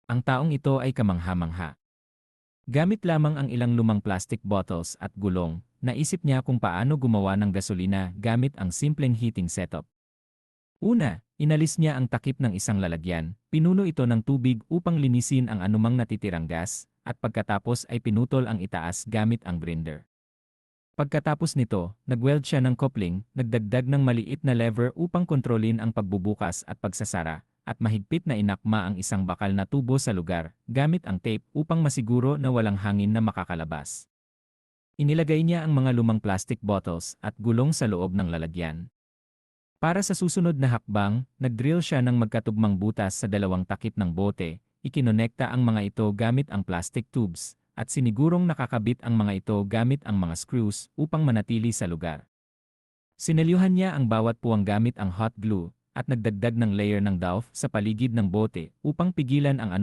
Ang taong ito ay kamangha-mangha. Gamit lamang ang ilang lumang plastic bottles at gulong, naisip niya kung paano gumawa ng gasolina gamit ang simpleng heating setup. Una, inalis niya ang takip ng isang lalagyan, pinuno ito ng tubig upang linisin ang anumang natitirang gas, at pagkatapos ay pinutol ang itaas gamit ang grinder. Pagkatapos nito, nag-weld siya ng coupling, nagdagdag ng maliit na lever upang kontrolin ang pagbubukas at pagsasara, at mahigpit na inakma ang isang bakal na tubo sa lugar, gamit ang tape upang masiguro na walang hangin na makakalabas. Inilagay niya ang mga lumang plastic bottles at gulong sa loob ng lalagyan. Para sa susunod na hakbang, nag-drill siya ng magkatugmang butas sa dalawang takip ng bote, ikinonekta ang mga ito gamit ang plastic tubes, at sinigurong nakakabit ang mga ito gamit ang mga screws upang manatili sa lugar. Sinelyuhan niya ang bawat puwang gamit ang hot glue, at nagdagdag ng layer ng douse sa paligid ng bote upang pigilan ang